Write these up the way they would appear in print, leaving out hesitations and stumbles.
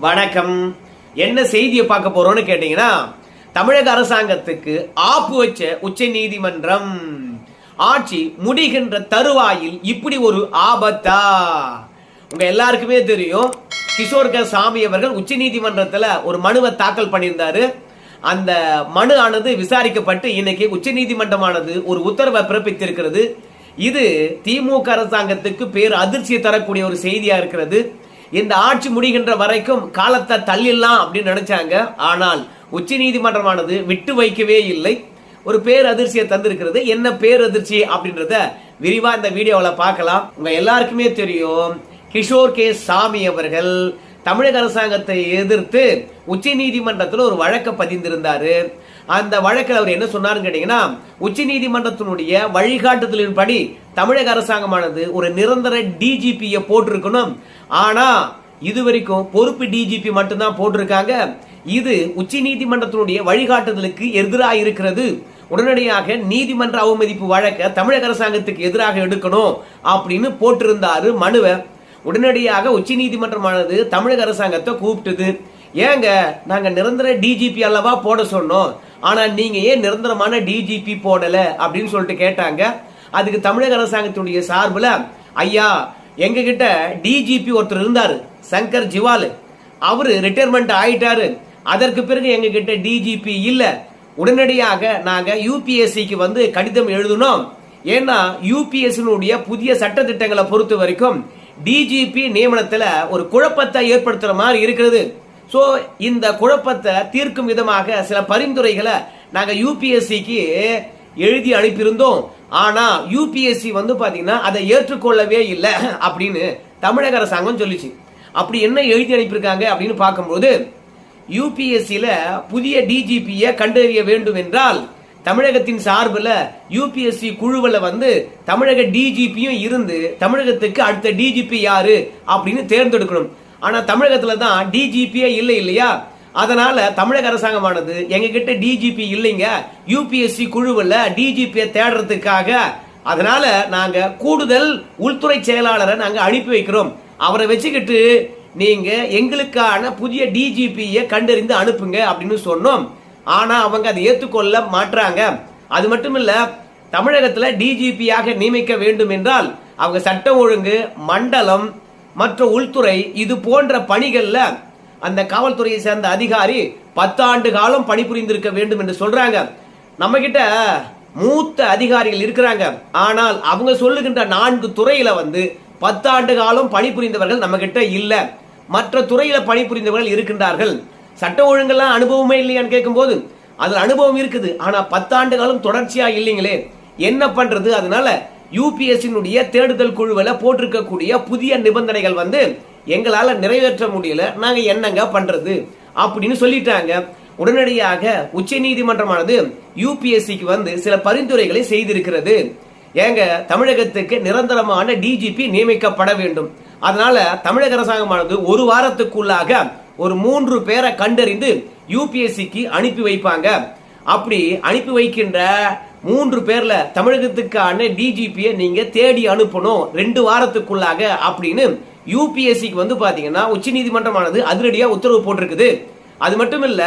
வணக்கம். என்ன செய்தியை பார்க்க போறோம்னு கேட்டீங்கன்னா, தமிழக அரசாங்கத்துக்கு ஆப்பு வச்ச உச்ச நீதிமன்றம் ஆட்சி முடிகின்ற தருவாயில் இப்படி ஒரு ஆபத்தா? உங்க எல்லாருக்குமே தெரியும், கிஷோர் கே சாமி அவர்கள் உச்ச நீதிமன்றத்தில் ஒரு மனுவை தாக்கல் பண்ணியிருந்தாரு. அந்த மனு ஆனது விசாரிக்கப்பட்டு இன்னைக்கு உச்ச நீதிமன்றமானது ஒரு உத்தரவை பிறப்பித்திருக்கிறது. இது திமுக அரசாங்கத்துக்கு பேர் அதிர்ச்சியை தரக்கூடிய ஒரு செய்தியா இருக்கிறது. இந்த ஆட்சி முடிகின்ற வரைக்கும் காலத்தை தள்ளிடலாம் அப்படின்னு நினைச்சாங்க. ஆனால் உச்ச நீதிமன்றமானது விட்டு வைக்கவே இல்லை. ஒரு பேர் அதிர்ச்சியை தந்திருக்கிறது. என்ன பேர் அதிர்ச்சி அப்படின்றத விரிவா இந்த வீடியோவில் பார்க்கலாம். உங்க எல்லாருக்குமே தெரியும், கிஷோர் கே சாமி அவர்கள் தமிழக அரசாங்கத்தை எதிர்த்து உச்ச நீதிமன்றத்தில் ஒரு வழக்கை பதிந்திருந்தாரு. அந்த வழக்கில் அவர் என்ன சொன்னாருன்னு கேட்டீங்கன்னா, உச்ச நீதிமன்றத்தினுடைய வழிகாட்டுதலின்படி தமிழக அரசாங்கமானது ஒரு நிரந்தர டிஜிபியை போட்டிருக்கணும். ஆனா இதுவரைக்கும் பொறுப்பு டிஜிபி மட்டும்தான் போட்டிருக்காங்க. இது உச்ச நீதிமன்றத்தினுடைய வழிகாட்டுதலுக்கு எதிராக இருக்கிறது. உடனடியாக நீதிமன்ற அவமதிப்பு வழக்க தமிழக அரசாங்கத்துக்கு எதிராக எடுக்கணும் அப்படின்னு போட்டிருந்தாரு மனுவை. உடனடியாக உச்ச நீதிமன்றமானது தமிழக அரசாங்கத்தை கூப்பிட்டது. ஏங்க, நாங்க நிரந்தர டிஜிபி அல்லவா போட சொன்னோம், ஆனா நீங்க ஏன் நிரந்தரமான டிஜிபி போடல அப்படின்னு சொல்லிட்டு கேட்டாங்க. அதுக்கு தமிழக அரசாங்கத்துடைய சார்பில், ஐயா எங்க கிட்ட டிஜிபி ஒருத்தர் இருந்தாரு, சங்கர் ஜிவால், அவரு ரிட்டையர்மெண்ட் ஆயிட்டாரு. அதற்கு பிறகு எங்க கிட்ட டிஜிபி இல்ல. உடனடியாக நாங்க யூபிஎஸ்சிக்கு வந்து கடிதம் எழுதணும். ஏன்னா யூபிஎஸ்சினுடைய புதிய சட்ட திட்டங்களை பொறுத்த வரைக்கும் டிஜிபி நியமனத்துல ஒரு குழப்பத்தை ஏற்படுத்துற மாதிரி இருக்கிறது. சோ இந்த குழப்பத்தை தீர்க்கும் விதமாக சில பரிந்துரைகளை நாங்க யூபிஎஸ்சிக்கு எழுதி அனுப்பியிருந்தோம். ஆனா யூபிஎஸ்சி வந்து பாத்தீங்கன்னா அதை ஏற்றுக்கொள்ளவே இல்லை அப்படின்னு தமிழக அரசாங்கம் சொல்லிச்சு. அப்படி என்ன எழுதி அனுப்பியிருக்காங்க அப்படின்னு பார்க்கும்போது, யூபிஎஸ்சியில புதிய டிஜிபியை கண்டறிய வேண்டும் என்றால் தமிழகத்தின் சார்பில் யூபிஎஸ்சி குழுவில் வந்து தமிழக டிஜிபியும் இருந்து தமிழகத்துக்கு அடுத்த டிஜிபி யாரு அப்படின்னு தேர்ந்தெடுக்கணும். ஆனா தமிழகத்துல தான் டிஜிபியே இல்லை இல்லையா? அதனால தமிழக அரசாங்கமானது எங்க கிட்ட டிஜிபி இல்லைங்க, யூபிஎஸ்சி குழுவில் டிஜிபியை தேடுறதுக்காக, அதனால நாங்க கூடுதல் உள்துறை செயலாளரை நாங்க அனுப்பி வைக்கிறோம், அவரை வச்சுக்கிட்டு நீங்க எங்களுக்கான புதிய டிஜிபியை கண்டறிந்து அனுப்புங்க அப்படின்னு சொன்னோம். ஆனா அவங்க அதை ஏற்றுக்கொள்ள மாட்டாங்க. அது மட்டும் இல்ல, தமிழகத்துல டிஜிபியாக நியமிக்க வேண்டும் என்றால் அவங்க சட்டம் ஒழுங்கு, மண்டலம் மற்றும் உள்துறை இது போன்ற பணிகள்ல அந்த காவல்துறையை சேர்ந்த அதிகாரி 10 ஆண்டு காலம் பணிபுரிந்திருக்க வேண்டும் என்று சொல்றாங்க. நம்ம கிட்ட மூத்த அதிகாரிகள் இருக்கிறாங்க. ஆனால் அவங்க சொல்லுகின்ற 4 துறையில வந்து 10 ஆண்டு காலம் பணிபுரிந்தவர்கள் நம்ம கிட்ட இல்ல. மற்ற துறையில பணிபுரிந்தவர்கள் இருக்கின்றார்கள். சட்ட ஒழுங்கெல்லாம் அனுபவமே இல்லையான்னு கேட்கும் போது அதுல அனுபவம் இருக்குது, ஆனா 10 ஆண்டு காலம் தொடர்ச்சியா இல்லைங்களே, என்ன பண்றது? அதனால யூபிஎஸ்சினுடைய தேடுதல் குழுவில் போட்டிருக்கக்கூடிய புதிய நிபந்தனைகள் வந்து எங்களால நிறைவேற்ற முடியல, நாங்க என்னங்க பண்றது அப்படின்னு சொல்லிட்டாங்க. உடனடியாக உச்ச நீதிமன்றமானது யூபிஎஸ்சிக்கு வந்து சில பரிந்துரைகளை செய்திருக்கிறது. ஏங்க, தமிழகத்துக்கு நிரந்தரமான டிஜிபி நியமிக்கப்பட வேண்டும். அதனால தமிழக அரசாங்கமானது ஒரு வாரத்துக்குள்ளாக ஒரு 3 பேரை கண்டறிந்து யூபிஎஸ்சிக்கு அனுப்பி வைப்பாங்க. அப்படி அனுப்பி வைக்கின்ற 3 பேர்ல தமிழகத்துக்கான டிஜிபியை நீங்க தேடி அனுப்பணும் 2 வாரத்துக்குள்ளாக அப்படின்னு யூபிஎஸ்சிக்கு வந்து பாத்தீங்கன்னா உச்ச நீதிமன்றமானது அதிரடியா உத்தரவு போட்டிருக்குது. அது மட்டும் இல்ல,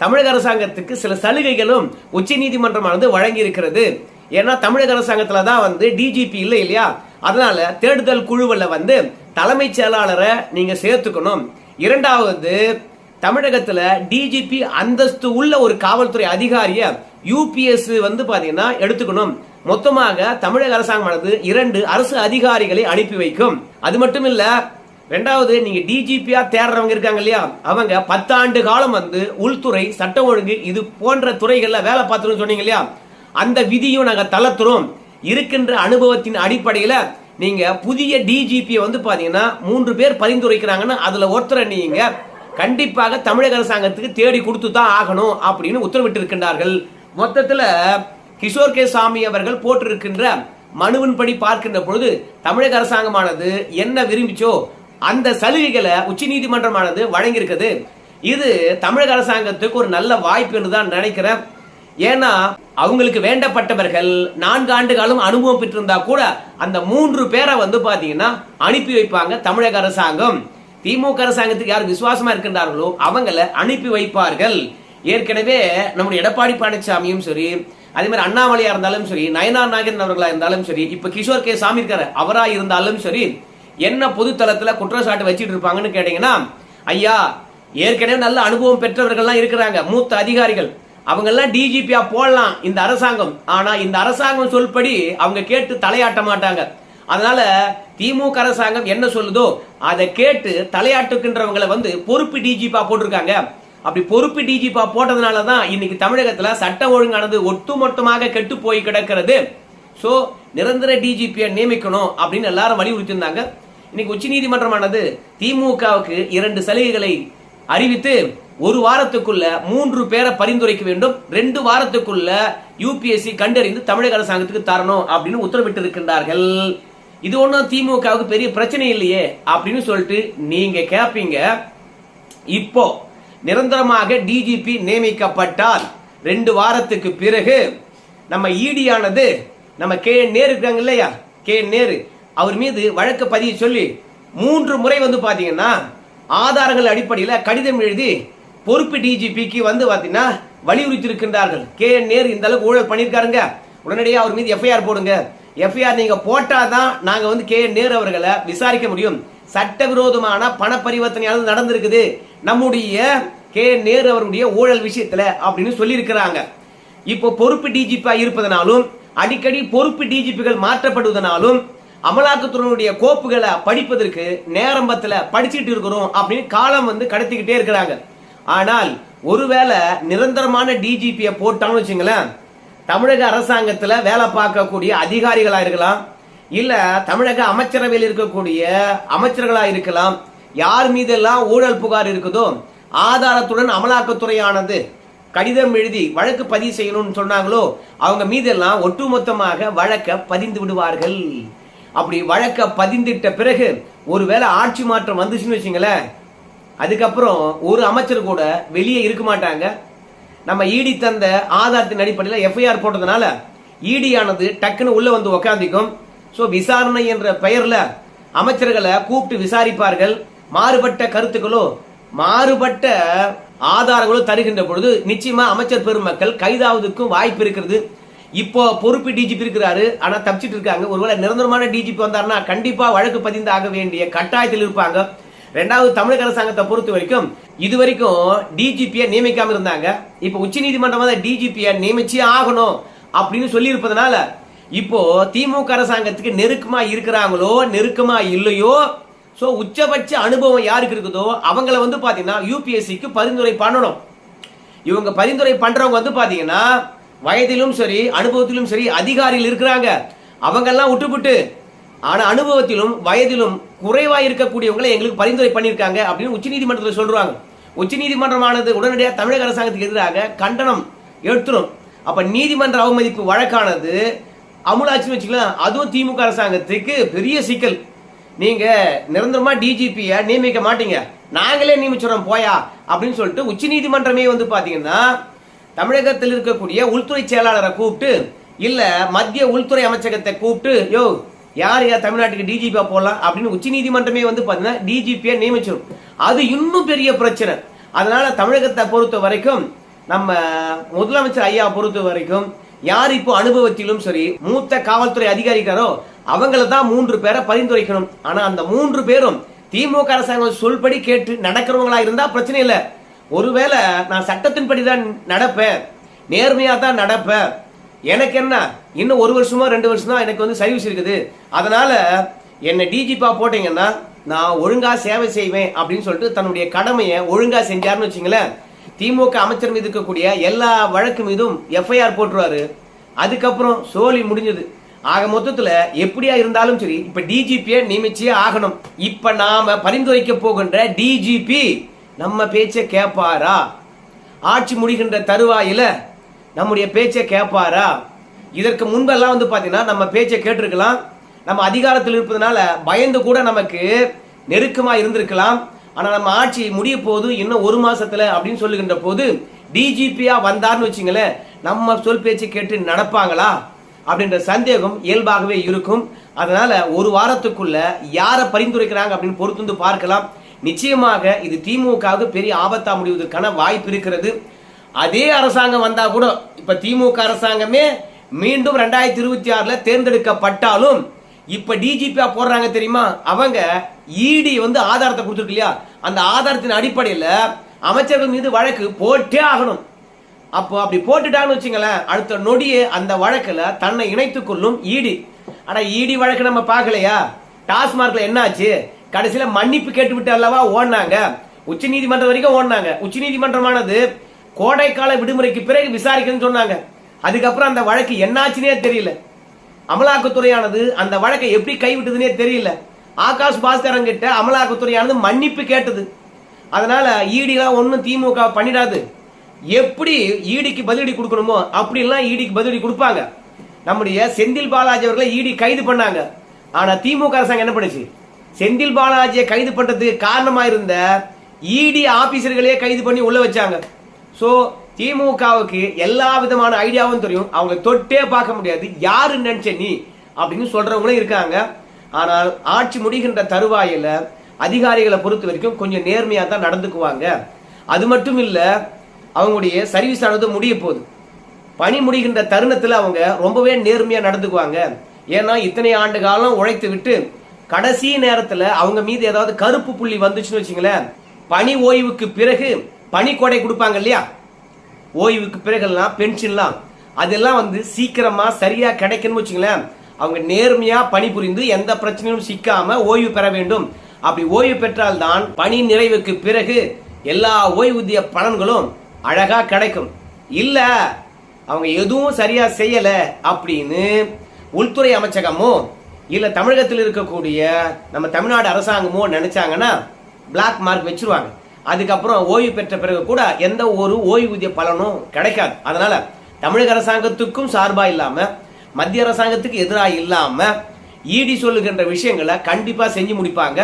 தமிழக அரசாங்கத்துக்கு சில சலுகைகளும் உச்ச நீதிமன்றமானது வழங்கி இருக்கிறது. ஏன்னா தமிழக அரசாங்கத்துல தான் வந்து டிஜிபி இல்லை இல்லையா? அதனால தேடுதல் குழுவில் வந்து தலைமைச் செயலாளரை நீங்க சேர்த்துக்கணும். இரண்டாவது, தமிழகத்துல டிஜிபி அந்தஸ்து உள்ள ஒரு காவல்துறை அதிகாரிய யூபிஎஸ் வந்து பாத்தீங்கன்னா எடுத்துக்கணும். மொத்தமாக தமிழக அரசாங்கமானது 2 அரசு அதிகாரிகளை அனுப்பி வைக்கும். அது மட்டும் இல்ல, ரெண்டாவது, நீங்க டிஜிபியா தேடுறவங்க இருக்காங்க இல்லையா, அவங்க 10 ஆண்டு காலம் வந்து உள்துறை, சட்டம் ஒழுங்கு இது போன்ற துறைகள்ல வேலை பார்த்துன்னு சொன்னீங்க இல்லையா, அந்த விதியும் நாங்க தளர்த்துறோம். இருக்கின்ற அனுபவத்தின் அடிப்படையில நீங்க புதிய டிஜிபியை வந்து பாத்தீங்கன்னா 3 பேர் பரிந்துரைக்கிறாங்கன்னா அதுல ஒருத்தரை நீங்க கண்டிப்பாக தமிழக அரசாங்கத்துக்கு தேடி கொடுத்து தான் ஆகணும் அப்படின்னு உத்தரவிட்டு இருக்கின்றார்கள். மொத்தத்துல கிஷோர் கே சாமி அவர்கள் போட்டிருக்கின்ற மனுவின்படி பார்க்கின்ற பொழுது தமிழக அரசாங்கமானது என்ன விரும்பிச்சோ அந்த சலுகைகளை உச்ச நீதிமன்றமானது வழங்கியிருக்கிறது. இது தமிழக அரசாங்கத்துக்கு ஒரு நல்ல வாய்ப்பு என்று தான் நினைக்கிறேன். ஏன்னா அவங்களுக்கு வேண்டப்பட்டவர்கள் 4 ஆண்டு காலம் அனுபவம் பெற்றிருந்தா கூட அந்த 3 பேரை வந்து பாத்தீங்கன்னா அனுப்பி வைப்பாங்க தமிழக அரசாங்கம். திமுக அரசாங்கத்துக்கு யார் விசுவாசமா இருக்கின்றார்களோ அவங்கள அனுப்பி வைப்பார்கள். ஏற்கனவே நம்முடைய எடப்பாடி பழனிசாமியும் சரி, அதே மாதிரி அண்ணாமலையா இருந்தாலும் சரி, நயனார் நாகேந்திரன் அவர்களா இருந்தாலும் சரி, இப்ப கிஷோர் கே சாமி இருக்காரு அவரா இருந்தாலும் சரி, என்ன பொது தளத்துல குற்றச்சாட்டு வச்சிட்டு இருப்பாங்கன்னு கேட்டீங்கன்னா, ஐயா ஏற்கனவே நல்ல அனுபவம் பெற்றவர்கள்லாம் இருக்கிறாங்க, மூத்த அதிகாரிகள், அவங்க எல்லாம் டிஜிபியா போடலாம் இந்த அரசாங்கம். ஆனா இந்த அரசாங்கம் சொல்படி அவங்க கேட்டு தலையாட்ட மாட்டாங்க. அதனால திமுக அரசாங்கம் என்ன சொல்லுதோ அதை கேட்டு தலையாட்டுக்கின்றவங்களை பொறுப்பு டிஜிபா போட்டிருக்காங்க. அப்படி பொறுப்பு டிஜிபா போட்டதுனாலதான் இன்னைக்கு தமிழகத்துல சட்டம் ஒழுங்கானது ஒட்டுமொத்தமாக கெட்டு போய் கிடக்கிறது. சோ நிரந்தர டிஜிபியை நியமிக்கணும் அப்படின்னு எல்லாரும் வலியுறுத்தி இருந்தாங்க. இன்னைக்கு உச்ச நீதிமன்றமானது திமுகவுக்கு 2 சலுகைகளை அறிவித்து 1 வாரத்துக்குள்ள 3 பேரை பரிந்துரைக்க வேண்டும், 2 வாரத்துக்குள்ள யூபிஎஸ்சி கண்டறிந்து தமிழக அரசாங்கத்துக்கு தரணும் அப்படின்னு உத்தரவிட்டு இருக்கின்றார்கள். இது ஒன்றும் திமுகவுக்கு பெரிய பிரச்சனை இல்லையே அப்படின்னு சொல்லிட்டு நீங்க கேட்பீங்க. இப்போ நிரந்தரமாக டிஜிபி நியமிக்கப்பட்டால் 2 வாரத்துக்கு பிறகு நம்ம ஈடியானது நம்ம கே நேரு இருக்காங்க இல்லையா, கே நேரு அவர் மீது வழக்கு பதிய சொல்லி 3 முறை பாத்தீங்கன்னா ஆதாரங்கள் அடிப்படையில் கடிதம் எழுதி பொறுப்பு டிஜிபிக்கு பாத்தீங்கன்னா வலியுறுத்தி இருக்கின்றார்கள். கே நேரு இந்த அளவுக்கு ஊழல் பண்ணிருக்காருங்க, உடனடியாக அவர் மீது எஃப்ஐஆர் போடுங்க. எஃப்ஐஆர் நீங்க போட்டாதான் நாங்க கே நேரு அவர்களை விசாரிக்க முடியும். சட்டவிரோதமான பண பரிவர்த்தனையானது நடந்திருக்குது நம்முடைய கே நேரு அவருடைய ஊழல் விஷயத்துல அப்படின்னு சொல்லி இருக்கிறாங்க. இப்போ பொறுப்பு டிஜிபி இருப்பதனாலும் அடிக்கடி பொறுப்பு டிஜிபிகள் மாற்றப்படுவதனாலும் அமலாக்கத்துறையினுடைய கோப்புகளை படிப்பதற்கு நேரம்பத்துல படிச்சுட்டு இருக்கிறோம் அப்படின்னு காலம் கடத்திக்கிட்டே இருக்கிறாங்க. ஆனால் ஒருவேளை நிரந்தரமான டிஜிபியை போட்டான்னு வச்சுங்களேன், தமிழக அரசாங்கத்துல வேலை பார்க்கக்கூடிய அதிகாரிகளா இருக்கலாம், இல்ல தமிழக அமைச்சரவையில் இருக்கக்கூடிய அமைச்சர்களா இருக்கலாம், யார் மீதெல்லாம் ஊழல் புகார் இருக்குதோ ஆதாரத்துடன் அமலாக்கத்துறையானது கடிதம் எழுதி வழக்கு பதிவு செய்யணும்னு சொன்னாங்களோ அவங்க மீதெல்லாம் ஒட்டுமொத்தமாக வழக்க பதிந்து விடுவார்கள். அப்படி வழக்க பதிந்திட்ட பிறகு ஒருவேளை ஆட்சி மாற்றம் வந்துச்சுன்னு வச்சுங்களேன், அதுக்கப்புறம் ஒரு அமைச்சர் கூட வெளியே இருக்க மாட்டாங்க. நம்ம ஈடி தந்த ஆதாரத்தின் அடிப்படையில் எஃப்ஐஆர் போட்டதுனால ஈடியானது டக்குன்னு உள்ள உக்காந்திக்கும். சோ விசாரணை என்ற பெயர்ல அமைச்சர்களை கூப்பிட்டு விசாரிப்பார்கள். மாறுபட்ட கருத்துக்களோ மாறுபட்ட ஆதாரங்களோ தருகின்ற பொழுது நிச்சயமா அமைச்சர் பெருமக்கள் கைதாவதுக்கும் வாய்ப்பு இருக்கிறது. இப்போ பொறுப்பு டிஜிபி இருக்கிறாரு, ஆனா தப்பிச்சிட்டு இருக்காங்க. ஒருவேளை நிரந்தரமான டிஜிபி வந்தாருன்னா கண்டிப்பா வழக்கு பதிந்து ஆக வேண்டிய கட்டாயத்தில் இருப்பாங்க. 2வது தமிழக அரசாங்கத்தை பொறுத்த வரைக்கும் இதுவரைக்கும் டிஜிபியை நியமிக்காம இருந்தாங்க. இப்ப உச்ச நீதிமன்றம் டிஜிபியை நியமிச்சே ஆகணும் அப்படின்னு சொல்லி இருப்பதனால இப்போ திமுக அரசாங்கத்துக்கு நெருக்கமா இருக்கிறாங்களோ நெருக்கமா இல்லையோ, சோ உச்சபட்ச அனுபவம் யாருக்கு இருக்குதோ அவங்கள பாத்தீங்கன்னா யூபிஎஸ்சிக்கு பரிந்துரை பண்ணணும். இவங்க பரிந்துரை பண்றவங்க பாத்தீங்கன்னா வயதிலும் சரி அனுபவத்திலும் சரி அதிகாரிகள் இருக்கிறாங்க. அவங்க எல்லாம் விட்டுவிட்டு ஆனா அனுபவத்திலும் வயதிலும் குறைவா இருக்கக்கூடியவங்களை எங்களுக்கு பரிந்துரை பண்ணிருக்காங்க அப்படின்னு உச்ச நீதிமன்றத்தில் சொல்றாங்க. உச்ச நீதிமன்றமானது உடனடியாக தமிழக அரசாங்கத்துக்கு எதிராக கண்டனம் எடுத்துரும். அப்ப நீதிமன்ற அவமதிப்பு வழக்கானது அமுலாச்சுன்னு வச்சுக்கலாம். அதுவும் திமுக அரசாங்கத்துக்கு பெரிய சிக்கல். நீங்க நிரந்தரமா டிஜிபிய நியமிக்க மாட்டீங்க, நாங்களே நியமிச்சோம் போயா அப்படின்னு சொல்லிட்டு உச்ச நீதிமன்றமே பாத்தீங்கன்னா தமிழகத்தில் இருக்கக்கூடிய உள்துறை செயலாளரை கூப்பிட்டு இல்ல மத்திய உள்துறை அமைச்சகத்தை கூப்பிட்டு யோ யார் தமிழ்நாட்டுக்கு டிஜிபியா போடலாம் அப்படின்னு உச்ச நீதிமன்றமே பாத்தீங்கன்னா டிஜிபியை நியமிச்சிடும். அது இன்னும் பெரிய பிரச்சனை. அதனால தமிழகத்தை பொறுத்த வரைக்கும் நம்ம முதலமைச்சர் ஐயா பொறுத்த வரைக்கும் யார் இப்போ அனுபவத்திலும் சரி மூத்த காவல்துறை அதிகாரிக்காரோ அவங்கள தான் 3 பேரை பரிந்துரைக்கணும். ஆனா அந்த 3 பேரும் திமுக அரசாங்கம் சொல்படி கேட்டு நடக்கிறவங்களா இருந்தா பிரச்சனை இல்லை. ஒருவேளை நான் சட்டத்தின்படி தான் நடப்பேன், நேர்மையா தான் நடப்பேன், எனக்கு என்ன இன்னும் 1 வருஷமோ 2 வருஷம் தான் எனக்கு சர்வீஸ் இருக்குது, அதனால என்ன டிஜிபா போட்டீங்கன்னா நான் ஒழுங்கா சேவை செய்வேன் அப்படின்னு சொல்லிட்டு தன்னுடைய கடமையை ஒழுங்கா செஞ்சாருன்னு வச்சுங்களேன், திமுக அமைச்சர் மீது இருக்கக்கூடிய எல்லா வழக்கு மீதும் எஃப்ஐஆர் போட்டுருவாரு. அதுக்கப்புறம் சோலி முடிஞ்சது. ஆக மொத்தத்துல எப்படியா இருந்தாலும் சரி இப்ப டிஜிபியை நியமிச்சே ஆகணும். இப்ப நாம பரிந்துரைக்க போகின்ற டிஜிபி நம்ம பேச்சை கேட்பாரா? ஆட்சி முடிகின்ற தருவாயில நம்முடைய பேச்சை கேட்பாரா? இதற்கு முன்பெல்லாம் பாத்தீங்கன்னா நம்ம பேச்சை கேட்டிருக்கலாம். நம்ம அதிகாரத்தில் இருப்பதனால பயந்து கூட நமக்கு நெருக்கமா இருந்திருக்கலாம். ஆனா நம்ம ஆட்சி முடிய போது இன்னும் 1 மாசத்துல அப்படின்னு சொல்லுகின்ற போது டிஜிபியா வந்தார்னு வச்சுங்களேன், நம்ம சொல் பேச்சு கேட்டு நடப்பாங்களா அப்படின்ற சந்தேகம் இயல்பாகவே இருக்கும். அதனால 1 வாரத்துக்குள்ள யாரை பரிந்துரைக்கிறாங்க அப்படின்னு பொறுத்து பார்க்கலாம். நிச்சயமாக இது திமுகவுக்கு பெரிய ஆபத்தா முடிவதற்கான வாய்ப்பு இருக்கிறது. அதே அரசாங்கம் வந்தா கூட இப்ப திமுக அரசாங்கமே மீண்டும் 2026 தேர்ந்தெடுக்கப்பட்டாலும் இப்ப டிஜிபியா போடுறாங்க தெரியுமா, அவங்க இடி வந்து ஆதாரத்தை கொடுத்துருக்கு இல்லையா, அந்த ஆதாரத்தின் அடிப்படையில் அமைச்சர்கள் மீது வழக்கு போட்டே ஆகணும். அப்போ அப்படி போட்டுட்டாங்கன்னு வச்சுங்களேன், அடுத்த நொடியே அந்த வழக்குல தன்னை இணைத்துக் கொள்ளும் இடி. ஆனா இடி வழக்கு நம்ம பார்க்கலையா, டாஸ்மார்க்ல என்னாச்சு, கடைசியில மன்னிப்பு கேட்டுவிட்டு அல்லவா ஓடினாங்க, உச்ச நீதிமன்றம் வரைக்கும் ஓடினாங்க. உச்ச நீதிமன்றமானது கோடைக்கால விடுமுறைக்கு பிறகு விசாரிக்கணும்னு சொன்னாங்க. அதுக்கப்புறம் அந்த வழக்கு என்னாச்சுன்னே தெரியல. அமலாக்கத்துறையானது அந்த வழக்கை எப்படி கைவிட்டதுன்னே தெரியல. ஆகாஷ் பாஸ்கரன் கிட்ட அமலாக்கத்துறையானது மன்னிப்பு கேட்டது. அதனால ஈடிலாம் ஒன்னும் திமுக பண்ணிடாது. எப்படி ஈடிக்கு பதிலடி கொடுக்கணுமோ அப்படிலாம் ஈடிக்கு பதிலடி கொடுப்பாங்க. நம்முடைய செந்தில் பாலாஜி அவர்களை ஈடி கைது பண்ணாங்க. ஆனா திமுக அரசாங்கம் என்ன பண்ணுச்சு, செந்தில் பாலாஜியை கைது பண்றதுக்கு காரணமா இருந்த இடி ஆபீசர்களே கைது பண்ணி உள்ள வச்சாங்க. சோ திமுகவுக்கு எல்லா விதமான ஐடியாவும் தெரியும், அவங்க தொட்டே பார்க்க முடியாது. யாரு நினைச்ச நீ அப்படின்னு சொல்றவங்களும் இருக்காங்க. ஆனால் ஆட்சி முடிகின்ற தருவாயில அதிகாரிகளை பொறுத்த வரைக்கும் கொஞ்சம் நேர்மையா தான் நடந்துக்குவாங்க. அது மட்டும் இல்ல, அவங்களுடைய சர்வீஸ் ஆனது முடிய போகுது. பணி முடிகின்ற தருணத்துல அவங்க ரொம்பவே நேர்மையா நடந்துக்குவாங்க. ஏன்னா இத்தனை ஆண்டு காலம் உழைத்து விட்டு கடைசி நேரத்துல அவங்க மீது ஏதாவது கருப்பு புள்ளி வந்துச்சுன்னு வச்சுங்களேன், பணி ஓய்வுக்கு பிறகு பணி கொடை கொடுப்பாங்க இல்லையா, ஓய்வுக்கு பிறகுலாம் பென்ஷன்லாம், அதெல்லாம் வந்து சீக்கிரமா சரியா கிடைக்கணும்னு வச்சுங்களேன், அவங்க நேர்மையா பணிபுரிந்து எந்த பிரச்சனையும் சிக்காம ஓய்வு பெற வேண்டும். அப்படி ஓய்வு பெற்றால் தான் பணி நிறைவுக்கு பிறகு எல்லா ஓய்வூதிய பலன்களும் அழகா கிடைக்கும். இல்ல அவங்க எதுவும் சரியா செய்யல அப்படின்னு உள்துறை அமைச்சகமோ இல்ல தமிழகத்தில் இருக்கக்கூடிய நம்ம தமிழ்நாடு அரசாங்கமோ நினைச்சாங்கன்னா பிளாக் மார்க் வச்சிருவாங்க. அதுக்கப்புறம் ஓய்வு பெற்ற பிறகு கூட எந்த ஒரு ஓய்வூதிய பலனும் கிடைக்காது. அதனால தமிழக அரசாங்கத்துக்கும் சார்பா இல்லாம மத்திய அரசாங்கத்துக்கு எதிராக இல்லாம இடி சொல்லுகின்ற விஷயங்களை கண்டிப்பா செஞ்சு முடிப்பாங்க.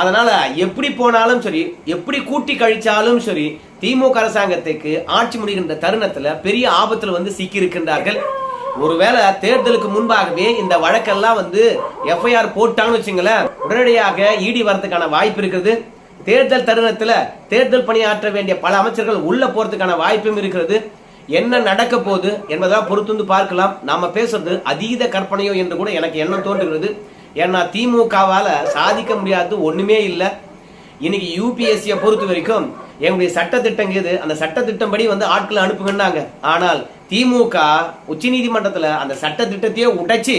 அதனால எப்படி போனாலும் சரி, எப்படி கூட்டி கழிச்சாலும் சரி, திமுக அரசாங்கத்துக்கு ஆட்சி முடிகின்ற தருணத்துல பெரிய ஆபத்துல வந்து சிக்கி இருக்கின்றார்கள். ஒருவேளை தேர்தலுக்கு முன்பாகவே இந்த வழக்கெல்லாம் வந்து எஃப்ஐஆர் போட்டாங்கன்னு வச்சுங்களேன், உடனடியாக இடி வரதுக்கான வாய்ப்பு இருக்குது. தேர்தல் தருணத்துல தேர்தல் பணியாற்ற வேண்டிய பல அமைச்சர்கள் உள்ள போறதுக்கான வாய்ப்பும் இருக்கிறது. என்ன நடக்க போகுது என்பதெல்லாம் பொறுத்து பார்க்கலாம். நாம பேசுறது அதீத கற்பனையோ என்று கூட எனக்கு எண்ணம் தோன்றுகிறது. ஏன்னா திமுகவால சாதிக்க முடியாது ஒண்ணுமே இல்லை. இன்னைக்கு யூபிஎஸ்சியை பொறுத்த வரைக்கும் எங்களுடைய சட்டத்திட்டம் இது, அந்த சட்டத்திட்டம் படி வந்து ஆட்களை அனுப்புங்கன்னாங்க. ஆனால் திமுக உச்ச நீதிமன்றத்துல அந்த சட்டத்திட்டத்தையே உடைச்சு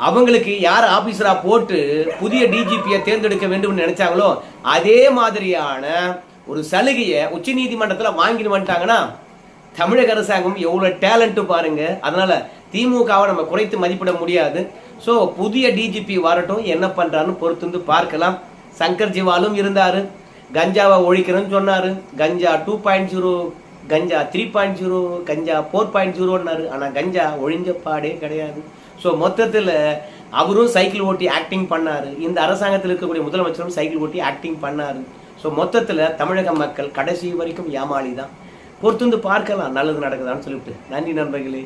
அவங்களுக்கு யார் ஆபீசரா போட்டு புதிய டிஜிபியை தேர்ந்தெடுக்க வேண்டும் நினைச்சாங்களோ அதே மாதிரியான ஒரு சலுகையை உச்ச நீதிமன்றத்துல வாங்கிட்டு வந்துட்டாங்கன்னா தமிழக அரசாங்கம் எவ்வளவு டேலண்ட் பாருங்க. அதனால திமுகவை நம்ம குறைத்து மதிப்பிட முடியாது. சோ புதிய டிஜிபி வரட்டும், என்ன பண்றான்னு பொறுத்து பார்க்கலாம். சங்கர் ஜிவாலும் இருந்தாரு, கஞ்சாவை ஒழிக்கிறேன்னு சொன்னாரு. கஞ்சா 2.0, கஞ்சா 3.0, கஞ்சா 4.0ன்னாரு. ஆனா கஞ்சா ஒழிஞ்ச பாடே கிடையாது. ஸோ மொத்தத்தில் அவரும் சைக்கிள் ஓட்டி ஆக்டிங் பண்ணாரு. இந்த அரசாங்கத்தில் இருக்கக்கூடிய முதலமைச்சரும் சைக்கிள் ஓட்டி ஆக்டிங் பண்ணாரு. ஸோ மொத்தத்தில் தமிழக மக்கள் கடைசி வரைக்கும் ஏமாளி தான். பொறுத்து பார்க்கலாம் நல்லது நடக்குதான்னு சொல்லிட்டு. நன்றி நண்பர்களே.